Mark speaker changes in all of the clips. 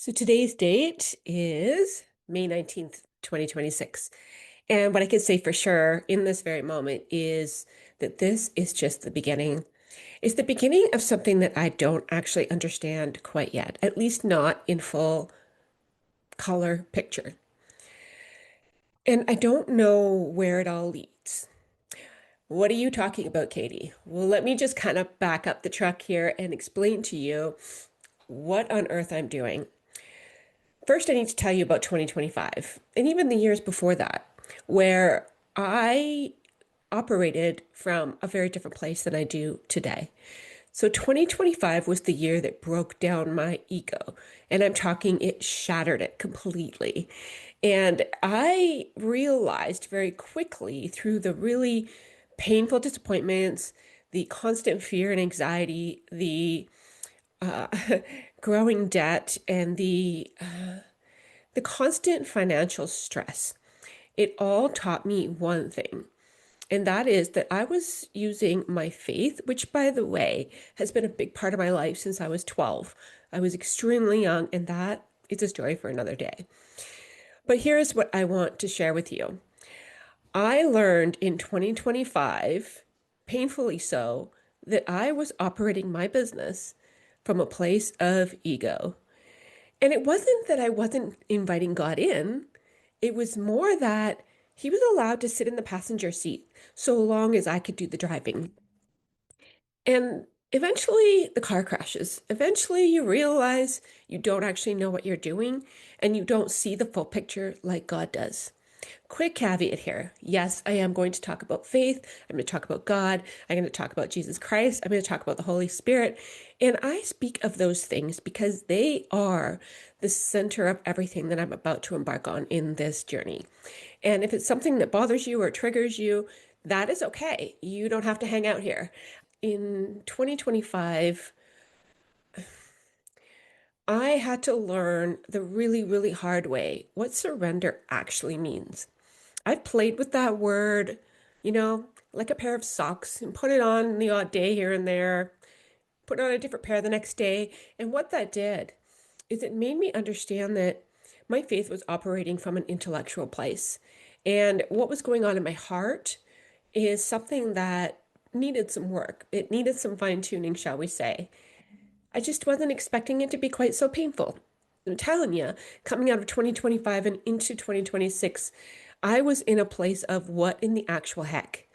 Speaker 1: So today's date is May 19th, 2026. And what I can say for sure in this very moment is that this is just the beginning. It's the beginning of something that I don't actually understand quite yet, at least not in full color picture. And I don't know where it all leads. What are you talking about, Katie? Well, let me just kind of back up the truck here and explain to you what on earth I'm doing. First, I need to tell you about 2025 and even the years before that, where I operated from a very different place than I do today. So 2025 was the year that broke down my ego. And I'm talking, it shattered it completely. And I realized very quickly through the really painful disappointments, the constant fear and anxiety, the uh, growing debt, and the constant financial stress. It all taught me one thing, and that is that I was using my faith, which, by the way, has been a big part of my life since I was 12. I was extremely young, and that is a story for another day. But here's what I want to share with you. I learned in 2025, painfully so, that I was operating my business from a place of ego. And it wasn't that I wasn't inviting God in. It was more that he was allowed to sit in the passenger seat so long as I could do the driving. And eventually the car crashes. Eventually you realize you don't actually know what you're doing and you don't see the full picture like God does. Quick caveat here. Yes, I am going to talk about faith. I'm going to talk about God. I'm going to talk about Jesus Christ. I'm going to talk about the Holy Spirit. And I speak of those things because they are the center of everything that I'm about to embark on in this journey. And if it's something that bothers you or triggers you, that is okay. You don't have to hang out here. In 2025, I had to learn the really, really hard way what surrender actually means. I've played with that word, like a pair of socks and put it on the odd day here and there, put on a different pair the next day. And what that did is it made me understand that my faith was operating from an intellectual place. And what was going on in my heart is something that needed some work. It needed some fine tuning, shall we say. I just wasn't expecting it to be quite so painful. I'm telling you, coming out of 2025 and into 2026, I was in a place of what in the actual heck?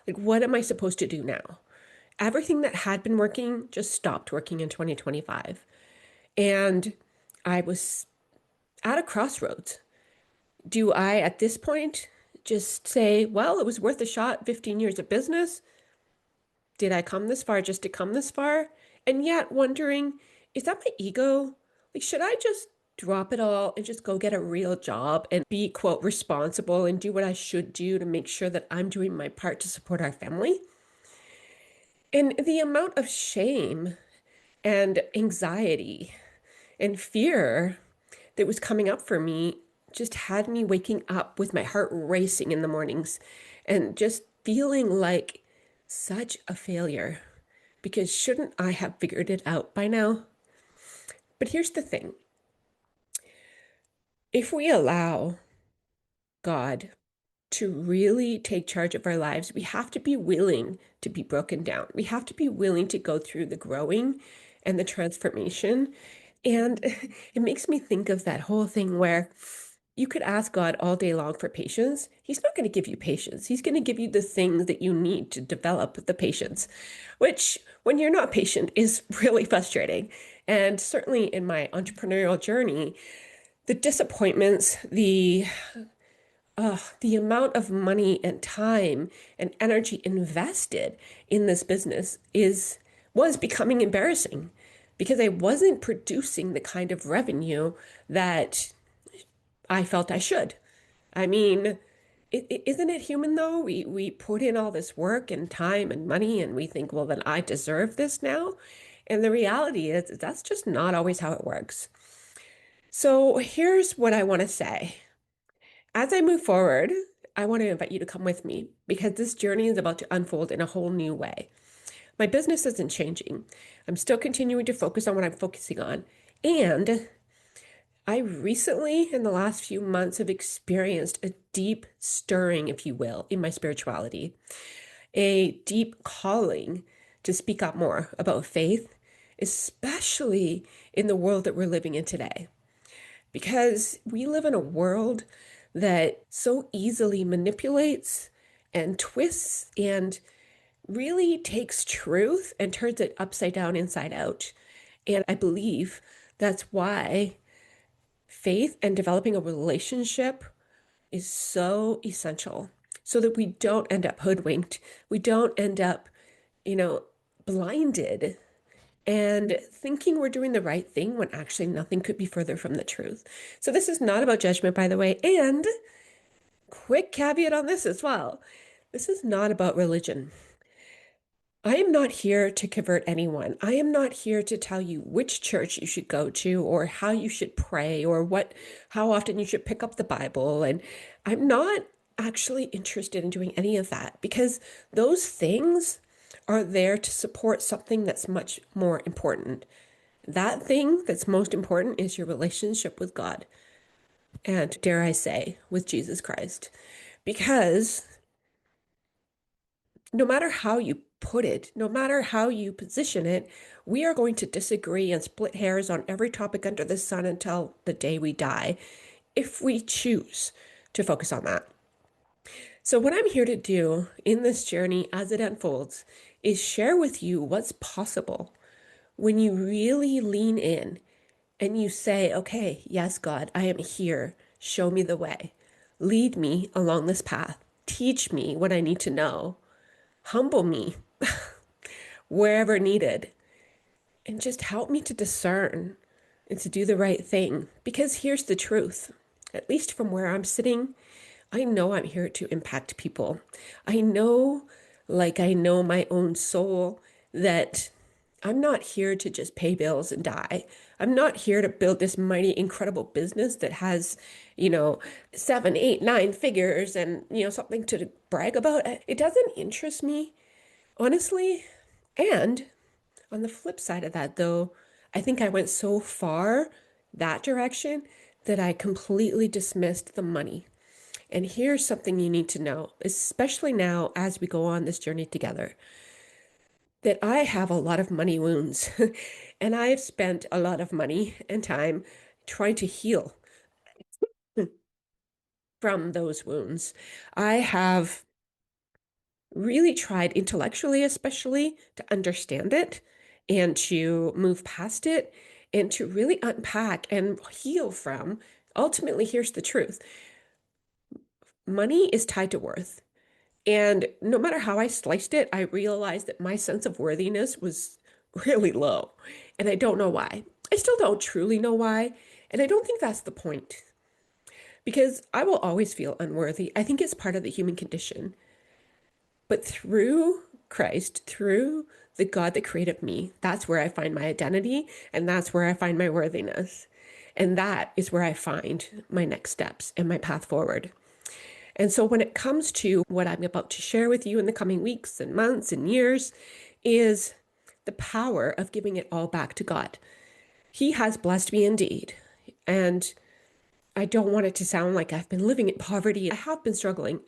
Speaker 1: Like, what am I supposed to do now? Everything that had been working just stopped working in 2025. And I was at a crossroads. Do I, at this point, just say, well, it was worth a shot, 15 years of business? Did I come this far just to come this far? And yet wondering, is that my ego? Like, should I just drop it all and just go get a real job and be, quote, responsible and do what I should do to make sure that I'm doing my part to support our family? And the amount of shame and anxiety and fear that was coming up for me just had me waking up with my heart racing in the mornings and just feeling like such a failure because shouldn't I have figured it out by now? But here's the thing. If we allow God to really take charge of our lives, we have to be willing to be broken down. We have to be willing to go through the growing and the transformation. And it makes me think of that whole thing where you could ask God all day long for patience. He's not going to give you patience. He's going to give you the things that you need to develop the patience, which when you're not patient is really frustrating. And certainly in my entrepreneurial journey, the disappointments, the amount of money and time and energy invested in this business was becoming embarrassing because I wasn't producing the kind of revenue that I felt I should. I mean, isn't it human though? We put in all this work and time and money and we think, well, then I deserve this now. And the reality is that's just not always how it works. So here's what I want to say. As I move forward, I want to invite you to come with me because this journey is about to unfold in a whole new way. My business isn't changing. I'm still continuing to focus on what I'm focusing on. And I recently, in the last few months, have experienced a deep stirring, if you will, in my spirituality, a deep calling to speak up more about faith, especially in the world that we're living in today. Because we live in a world that so easily manipulates and twists and really takes truth and turns it upside down, inside out. And I believe that's why faith and developing a relationship is so essential so that we don't end up hoodwinked. We don't end up, you know, blinded and thinking we're doing the right thing when actually nothing could be further from the truth. So this is not about judgment, by the way. And quick caveat on this as well. This is not about religion. I am not here to convert anyone. I am not here to tell you which church you should go to or how you should pray or how often you should pick up the Bible. And I'm not actually interested in doing any of that because those things are there to support something that's much more important. That thing that's most important is your relationship with God and, dare I say, with Jesus Christ. Because no matter how you put it, no matter how you position it, we are going to disagree and split hairs on every topic under the sun until the day we die, if we choose to focus on that. So, what I'm here to do in this journey as it unfolds is share with you what's possible when you really lean in and you say, okay, yes, God, I am here. Show me the way. Lead me along this path. Teach me what I need to know. Humble me wherever needed, and just help me to discern and to do the right thing. Because here's the truth, at least from where I'm sitting, I know I'm here to impact people. I know, like I know my own soul, that I'm not here to just pay bills and die. I'm not here to build this mighty, incredible business that has, you know, 7, 8, 9 figures and, something to brag about. It doesn't interest me, honestly. And on the flip side of that, though, I think I went so far that direction that I completely dismissed the money. And here's something you need to know, especially now as we go on this journey together, that I have a lot of money wounds. And I've spent a lot of money and time trying to heal from those wounds. I have really tried intellectually, especially, to understand it and to move past it and to really unpack and heal from. Ultimately, here's the truth. Money is tied to worth. And no matter how I sliced it, I realized that my sense of worthiness was really low. And I don't know why. I still don't truly know why. And I don't think that's the point. Because I will always feel unworthy. I think it's part of the human condition. But through Christ, through the God that created me, that's where I find my identity. And that's where I find my worthiness. And that is where I find my next steps and my path forward. And so when it comes to what I'm about to share with you in the coming weeks and months and years is the power of giving it all back to God. He has blessed me indeed. And I don't want it to sound like I've been living in poverty. I have been struggling.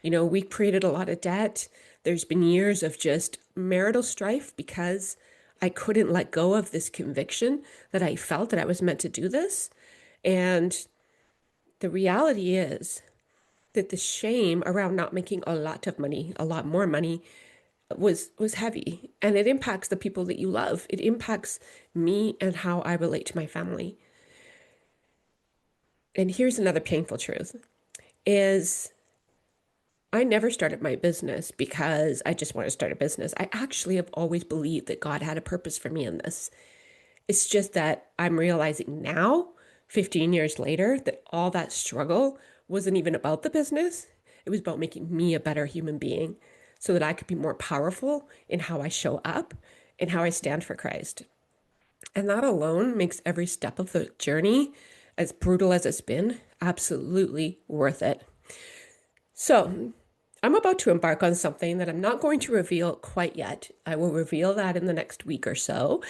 Speaker 1: We created a lot of debt. There's been years of just marital strife because I couldn't let go of this conviction that I felt that I was meant to do this. And the reality is that the shame around not making a lot of money, a lot more money, was heavy. And it impacts the people that you love. It impacts me and how I relate to my family. And here's another painful truth is I never started my business because I just want to start a business. I actually have always believed that God had a purpose for me in this. It's just that I'm realizing now, 15 years later, that all that struggle wasn't even about the business. It was about making me a better human being so that I could be more powerful in how I show up and how I stand for Christ. And that alone makes every step of the journey, as brutal as it's been, absolutely worth it. So, I'm about to embark on something that I'm not going to reveal quite yet. I will reveal that in the next week or so.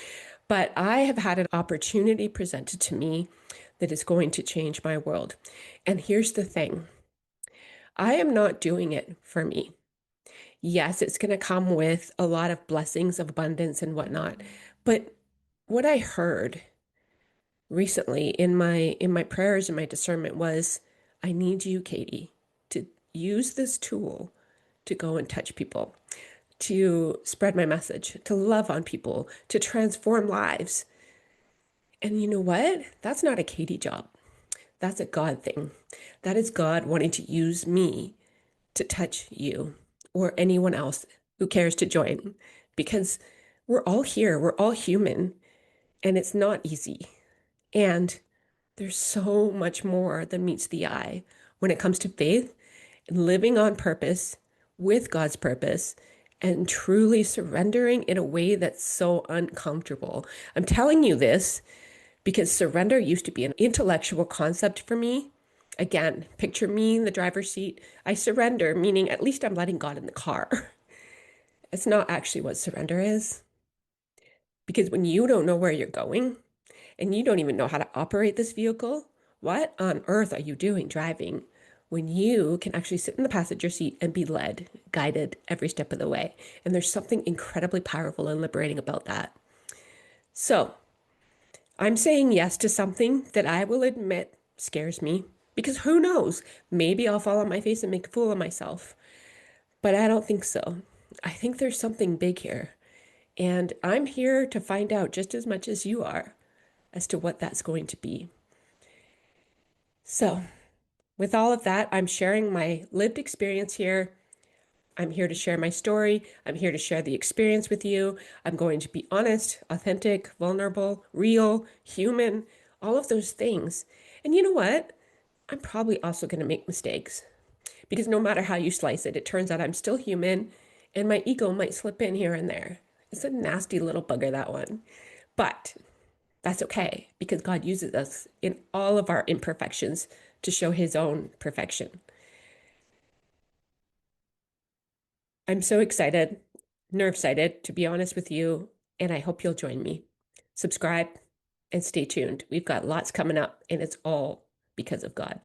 Speaker 1: But I have had an opportunity presented to me that is going to change my world. And here's the thing. I am not doing it for me. Yes, it's going to come with a lot of blessings of abundance and whatnot. But what I heard recently in my prayers and my discernment was, I need you, Katie, to use this tool to go and touch people, to spread my message, to love on people, to transform lives. And you know what? That's not a Katie job. That's a God thing. That is God wanting to use me to touch you or anyone else who cares to join because we're all here, we're all human, and it's not easy. And there's so much more than meets the eye when it comes to faith and living on purpose with God's purpose and truly surrendering in a way that's so uncomfortable. I'm telling you this because surrender used to be an intellectual concept for me. Again, picture me in the driver's seat. I surrender, meaning at least I'm letting God in the car. It's not actually what surrender is. Because when you don't know where you're going and you don't even know how to operate this vehicle, what on earth are you doing driving when you can actually sit in the passenger seat and be led, guided every step of the way? And there's something incredibly powerful and liberating about that. So, I'm saying yes to something that I will admit scares me because who knows? Maybe I'll fall on my face and make a fool of myself. But I don't think so. I think there's something big here. And I'm here to find out just as much as you are as to what that's going to be. So, with all of that, I'm sharing my lived experience here. I'm here to share my story. I'm here to share the experience with you. I'm going to be honest, authentic, vulnerable, real, human, all of those things. And you know what? I'm probably also going to make mistakes because no matter how you slice it, it turns out I'm still human and my ego might slip in here and there. It's a nasty little bugger, that one. But that's okay because God uses us in all of our imperfections to show his own perfection. I'm so excited, nerve-sighted, to be honest with you, and I hope you'll join me. Subscribe and stay tuned. We've got lots coming up, and it's all because of God.